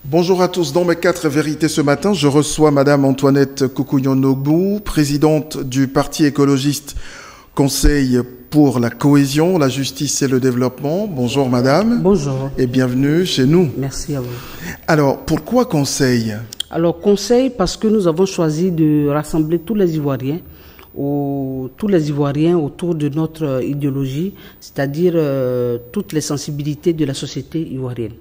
Bonjour à tous. Dans mes 4 vérités ce matin, je reçois Madame Antoinette Kukuyonobu, présidente du Parti écologiste Conseil pour la cohésion, la justice et le développement. Bonjour Madame. Bonjour. Et bienvenue chez nous. Merci à vous. Alors, pourquoi Conseil? Alors, Conseil parce que nous avons choisi de rassembler tous les Ivoiriens autour de notre idéologie, c'est-à-dire toutes les sensibilités de la société ivoirienne.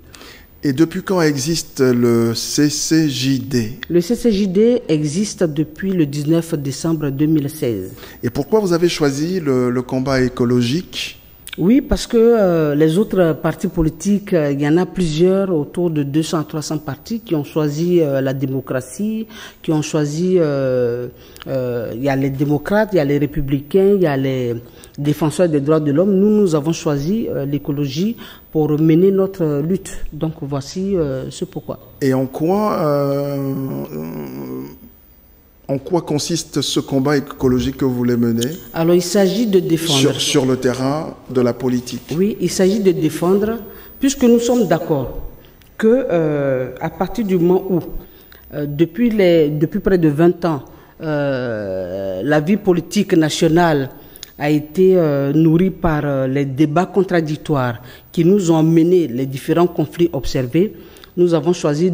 Et depuis quand existe le CCJD? Le CCJD existe depuis le 19 décembre 2016. Et pourquoi vous avez choisi le combat écologique? Oui, parce que les autres partis politiques, il y en a plusieurs, autour de 200 à 300 partis qui ont choisi la démocratie, qui ont choisi, il y a les démocrates, il y a les républicains, il y a les défenseurs des droits de l'homme. Nous avons choisi l'écologie pour mener notre lutte. Donc voici ce pourquoi. Et en quoi consiste ce combat écologique que vous voulez mener? Alors, il s'agit de défendre... Sur le terrain de la politique. Oui, il s'agit de défendre, puisque nous sommes d'accord que à partir du moment où, depuis près de 20 ans, la vie politique nationale a été nourrie par les débats contradictoires qui nous ont mené les différents conflits observés, nous avons choisi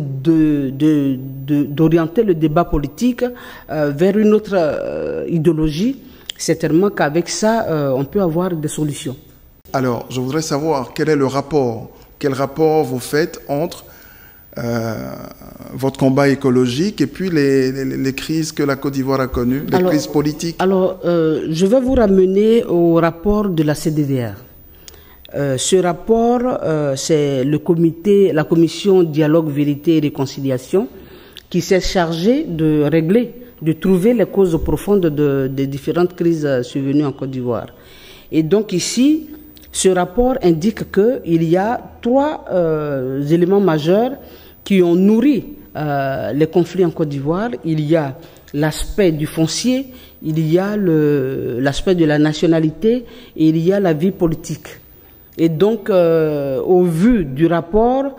d'orienter le débat politique vers une autre idéologie. Certainement qu'avec ça, on peut avoir des solutions. Alors, je voudrais savoir quel est le rapport, quel rapport vous faites entre votre combat écologique et puis les crises que la Côte d'Ivoire a connues, les crises politiques. Alors, je vais vous ramener au rapport de la CDDR. Ce rapport, c'est la commission Dialogue, Vérité et Réconciliation qui s'est chargée de régler, de trouver les causes profondes des différentes crises survenues en Côte d'Ivoire. Et donc ici, ce rapport indique qu'il y a 3 éléments majeurs qui ont nourri les conflits en Côte d'Ivoire. Il y a l'aspect du foncier, il y a l'aspect de la nationalité et il y a la vie politique. Et donc, au vu du rapport,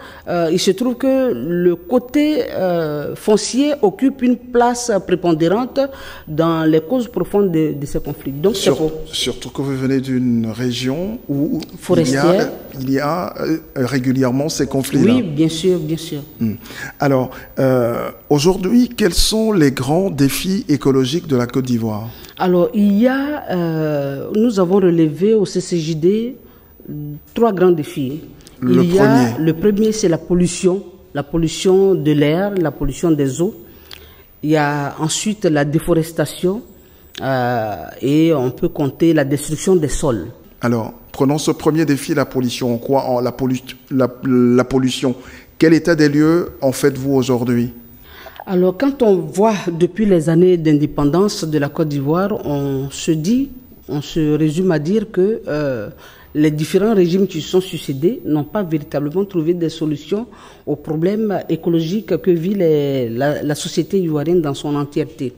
il se trouve que le côté foncier occupe une place prépondérante dans les causes profondes de ces conflits. Donc, surtout que vous venez d'une région où forestière. Il y a régulièrement ces conflits-là. Oui, bien sûr, bien sûr. Alors, aujourd'hui, quels sont les grands défis écologiques de la Côte d'Ivoire? Alors, nous avons relevé au CCJD 3 grands défis. Le premier, c'est la pollution de l'air, la pollution des eaux. Il y a ensuite la déforestation et on peut compter la destruction des sols. Alors, prenons ce premier défi, la pollution. La pollution. Quel état des lieux en faites-vous aujourd'hui? Alors, quand on voit depuis les années d'indépendance de la Côte d'Ivoire, on se résume à dire que les différents régimes qui se sont succédés n'ont pas véritablement trouvé des solutions aux problèmes écologiques que vit la société ivoirienne dans son entièreté.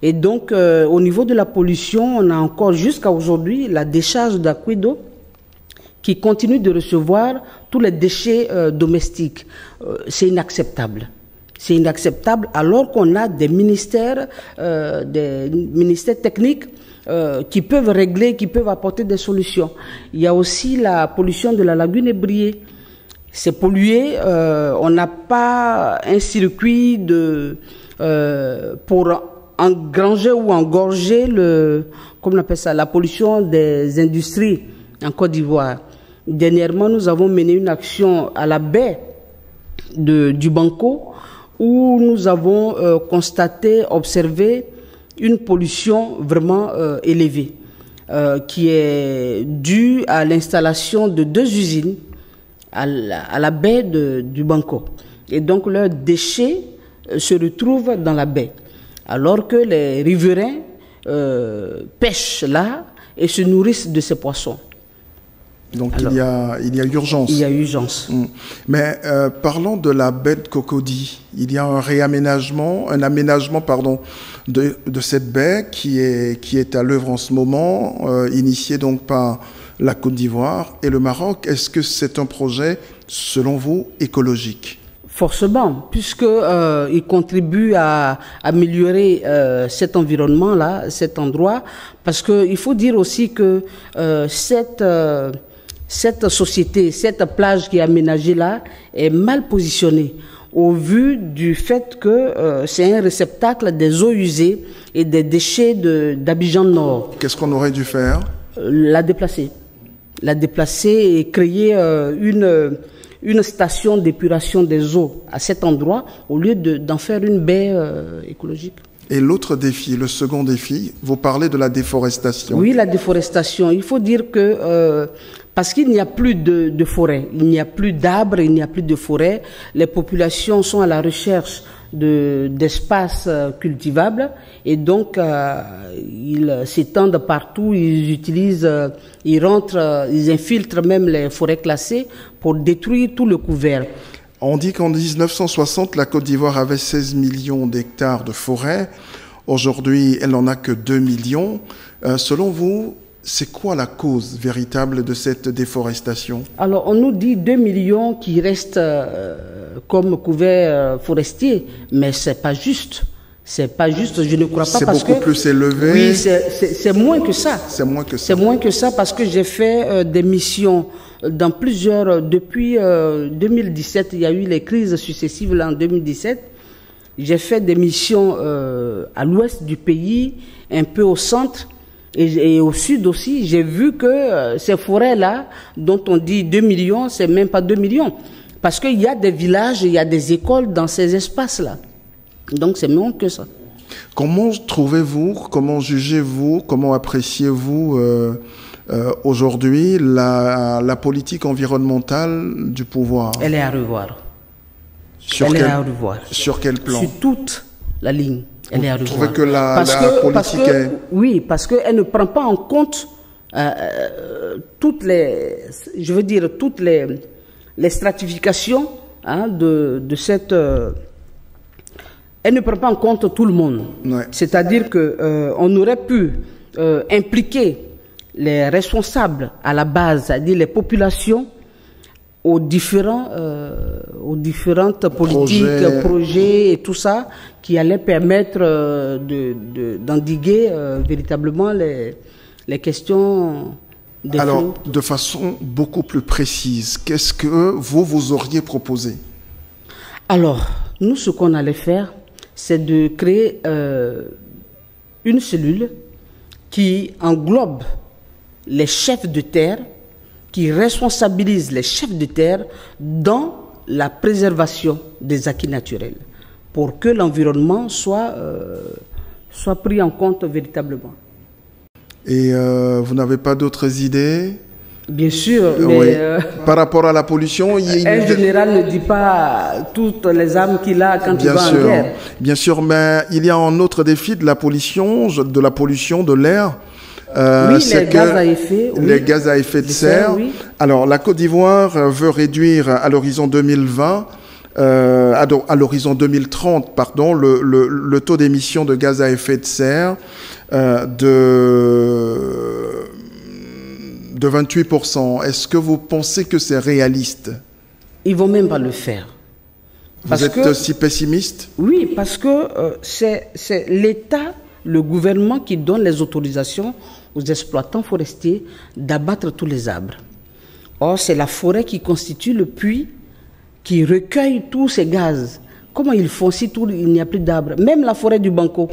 Et donc, au niveau de la pollution, on a encore jusqu'à aujourd'hui la décharge d'Aquido qui continue de recevoir tous les déchets domestiques. C'est inacceptable. C'est inacceptable alors qu'on a des ministères techniques qui peuvent régler, qui peuvent apporter des solutions. Il y a aussi la pollution de la lagune Ébrié. C'est pollué, on n'a pas un circuit pour engranger ou engorger comment on appelle ça, la pollution des industries en Côte d'Ivoire. Dernièrement, nous avons mené une action à la baie du Banco où nous avons observé une pollution vraiment élevée qui est due à l'installation de 2 usines à la baie du Banco. Et donc leurs déchets se retrouvent dans la baie, alors que les riverains pêchent là et se nourrissent de ces poissons. Donc alors, il y a urgence. Il y a urgence. Mais parlons de la baie de Cocody. Il y a un aménagement de cette baie qui est à l'œuvre en ce moment, initié donc par la Côte d'Ivoire et le Maroc. Est-ce que c'est un projet, selon vous, écologique? Forcément, puisque il contribue à améliorer cet environnement-là, cet endroit, parce que il faut dire aussi que cette société, cette plage qui est aménagée là, est mal positionnée au vu du fait que c'est un réceptacle des eaux usées et des déchets d'Abidjan Nord. Qu'est-ce qu'on aurait dû faire? La déplacer et créer une station d'épuration des eaux à cet endroit au lieu d'en faire une baie écologique. Et l'autre défi, le second défi, vous parlez de la déforestation. Oui, la déforestation. Il faut dire que parce qu'il n'y a plus de forêt, il n'y a plus d'arbres, il n'y a plus de forêt, les populations sont à la recherche d'espaces cultivables et donc ils s'étendent partout, ils infiltrent même les forêts classées pour détruire tout le couvert. On dit qu'en 1960, la Côte d'Ivoire avait 16 millions d'hectares de forêt. Aujourd'hui, elle n'en a que 2 millions. Selon vous, c'est quoi la cause véritable de cette déforestation? Alors, on nous dit 2 millions qui restent comme couverts forestiers, mais c'est pas juste. C'est pas juste, je ne crois pas, parce que... C'est beaucoup plus élevé. Oui, c'est moins que ça. C'est moins que ça. C'est moins que ça parce que j'ai fait des missions dans plusieurs... Depuis 2017, il y a eu les crises successives là en 2017. J'ai fait des missions à l'ouest du pays, un peu au centre et au sud aussi. J'ai vu que ces forêts-là, dont on dit 2 millions, c'est même pas 2 millions. Parce qu'il y a des villages, il y a des écoles dans ces espaces-là. Donc c'est moins que ça. Comment trouvez-vous, comment jugez-vous, comment appréciez-vous aujourd'hui la politique environnementale du pouvoir? Elle est à revoir. Sur quel plan? Sur toute la ligne. Elle est à revoir. Vous trouvez que la politique est... Oui, parce qu'elle ne prend pas en compte toutes les stratifications de cette... elle ne prend pas en compte tout le monde. Ouais. C'est-à-dire qu'on aurait pu impliquer les responsables à la base, c'est-à-dire les populations, aux différentes politiques, projets et tout ça, qui allaient permettre d'endiguer véritablement les questions des Alors, flux. De façon beaucoup plus précise, qu'est-ce que vous auriez proposé? Alors, nous, ce qu'on allait faire, c'est de créer une cellule qui englobe les chefs de terre, qui responsabilise les chefs de terre dans la préservation des acquis naturels, pour que l'environnement soit pris en compte véritablement. Et vous n'avez pas d'autres idées? Bien sûr, mais oui. Par rapport à la pollution, un général ne dit pas toutes les armes qu'il a quand il va en guerre. Bien sûr, mais il y a un autre défi de la pollution de l'air. Oui, les gaz à effet. Les gaz à effet de serre. Oui. Alors, la Côte d'Ivoire veut réduire à l'horizon 2020, à l'horizon 2030, pardon, le taux d'émission de gaz à effet de serre de 28%. Est-ce que vous pensez que c'est réaliste? Ils vont même pas le faire. Vous êtes si pessimiste? Oui, parce que c'est l'État, le gouvernement qui donne les autorisations aux exploitants forestiers d'abattre tous les arbres. Or, c'est la forêt qui constitue le puits qui recueille tous ces gaz. Comment ils font si il n'y a plus d'arbres? Même la forêt du Banco.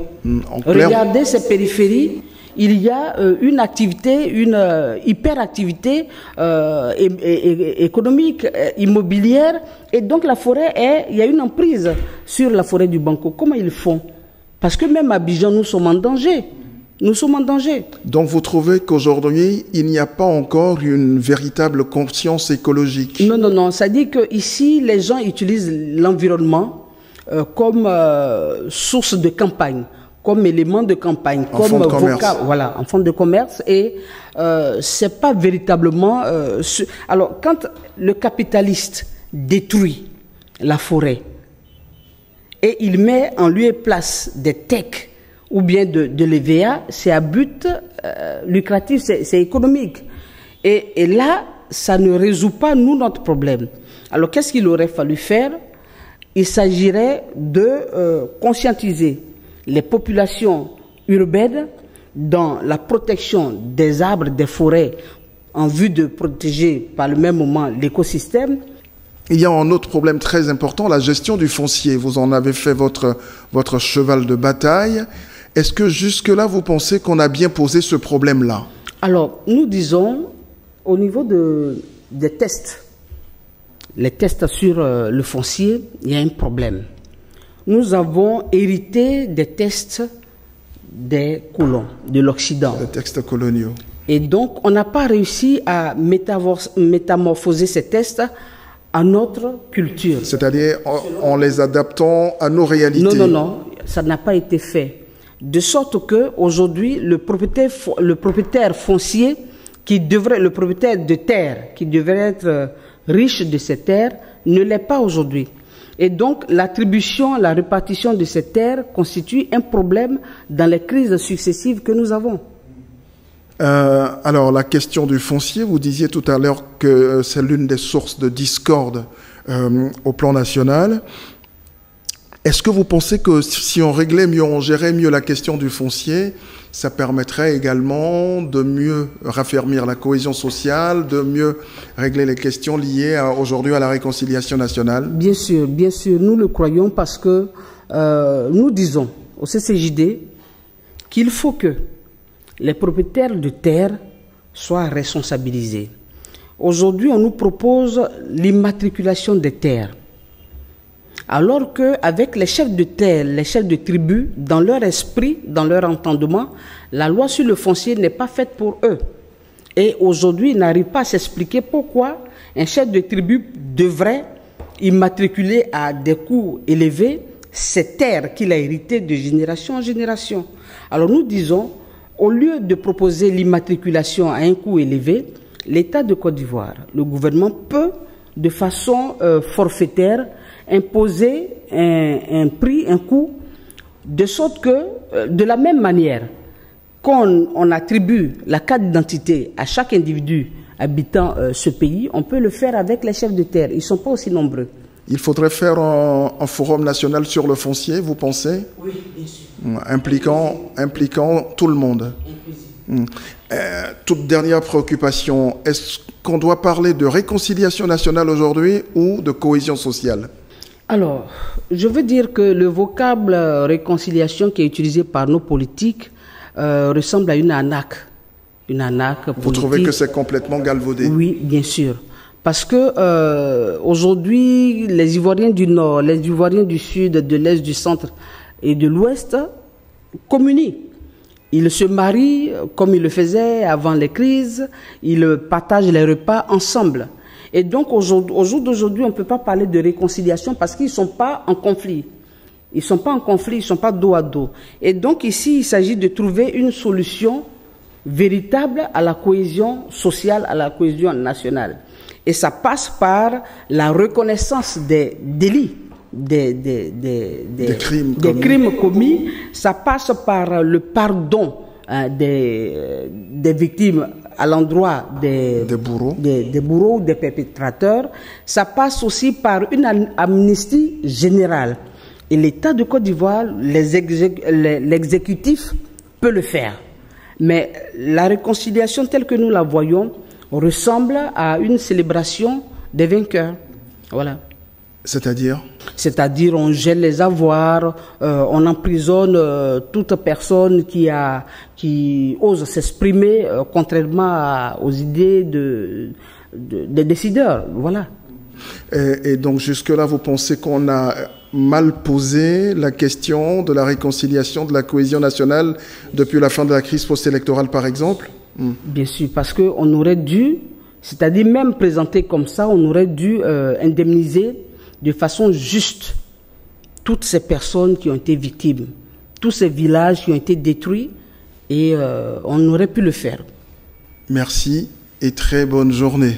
Regardez ces périphéries. Il y a une activité, une hyperactivité économique, immobilière, et donc la forêt il y a une emprise sur la forêt du Banco. Comment ils font? Parce que même à Abidjan, nous sommes en danger. Nous sommes en danger. Donc vous trouvez qu'aujourd'hui, il n'y a pas encore une véritable conscience écologique? Non, non, non. Ça dit qu'ici, les gens utilisent l'environnement comme source de campagne, comme élément de campagne, comme vocal, voilà, en fond de commerce. Et c'est pas véritablement. Alors, quand le capitaliste détruit la forêt et il met en lieu et place des techs ou bien de l'EVA, c'est à but lucratif, c'est économique. Et là, ça ne résout pas, nous, notre problème. Alors, qu'est-ce qu'il aurait fallu faire? Il s'agirait de conscientiser les populations urbaines dans la protection des arbres, des forêts, en vue de protéger par le même moment l'écosystème. Il y a un autre problème très important, la gestion du foncier. Vous en avez fait votre cheval de bataille. Est-ce que jusque-là, vous pensez qu'on a bien posé ce problème-là? Alors, nous disons, au niveau des tests, les tests sur le foncier, il y a un problème. Nous avons hérité des tests des colons, de l'Occident. Les textes coloniaux. Et donc, on n'a pas réussi à métamorphoser ces tests à notre culture. C'est-à-dire en les adaptant à nos réalités. Non, non, non, ça n'a pas été fait. De sorte que aujourd'hui, le propriétaire foncier, le propriétaire de terre, qui devrait être riche de ces terres, ne l'est pas aujourd'hui. Et donc, l'attribution, la répartition de ces terres constitue un problème dans les crises successives que nous avons. Alors, la question du foncier, vous disiez tout à l'heure que c'est l'une des sources de discorde au plan national. Est-ce que vous pensez que si on réglait mieux, on gérait mieux la question du foncier, ça permettrait également de mieux raffermir la cohésion sociale, de mieux régler les questions liées aujourd'hui à la réconciliation nationale? Bien sûr, nous le croyons parce que nous disons au CCJD qu'il faut que les propriétaires de terres soient responsabilisés. Aujourd'hui, on nous propose l'immatriculation des terres. Alors qu'avec les chefs de terre, les chefs de tribus, dans leur esprit, dans leur entendement, la loi sur le foncier n'est pas faite pour eux. Et aujourd'hui, ils n'arrivent pas à s'expliquer pourquoi un chef de tribu devrait immatriculer à des coûts élevés ces terres qu'il a héritées de génération en génération. Alors nous disons, au lieu de proposer l'immatriculation à un coût élevé, l'État de Côte d'Ivoire, le gouvernement peut, de façon forfaitaire, imposer un prix, un coût, de sorte que, de la même manière qu'on attribue la carte d'identité à chaque individu habitant ce pays, on peut le faire avec les chefs de terre. Ils ne sont pas aussi nombreux. Il faudrait faire un forum national sur le foncier, vous pensez? Oui, bien sûr. Impliquant tout le monde. Toute dernière préoccupation, est-ce qu'on doit parler de réconciliation nationale aujourd'hui ou de cohésion sociale? Alors, je veux dire que le vocable réconciliation qui est utilisé par nos politiques ressemble à une arnaque. Une arnaque politique. Vous trouvez que c'est complètement galvaudé? Oui, bien sûr. Parce que aujourd'hui, les Ivoiriens du Nord, les Ivoiriens du Sud, de l'Est, du Centre et de l'Ouest communient. Ils se marient comme ils le faisaient avant les crises, ils partagent les repas ensemble. Et donc, au jour d'aujourd'hui, on ne peut pas parler de réconciliation parce qu'ils ne sont pas en conflit. Ils ne sont pas en conflit, ils ne sont pas dos à dos. Et donc, ici, il s'agit de trouver une solution véritable à la cohésion sociale, à la cohésion nationale. Et ça passe par la reconnaissance des délits, des crimes commis. Ça passe par le pardon des victimes à l'endroit des bourreaux ou des perpétrateurs. Ça passe aussi par une amnistie générale. Et l'État de Côte d'Ivoire, l'exécutif peut le faire. Mais la réconciliation telle que nous la voyons ressemble à une célébration des vainqueurs. Voilà. C'est-à-dire? C'est-à-dire on gèle les avoirs, on emprisonne toute personne qui ose s'exprimer contrairement aux idées des décideurs. Voilà. Et donc jusque-là, vous pensez qu'on a mal posé la question de la réconciliation, de la cohésion nationale depuis la fin de la crise post-électorale, par exemple? Bien sûr, parce qu'on aurait dû, c'est-à-dire même présenté comme ça, on aurait dû indemniser de façon juste toutes ces personnes qui ont été victimes tous ces villages qui ont été détruits et on aurait pu le faire. Merci et très bonne journée.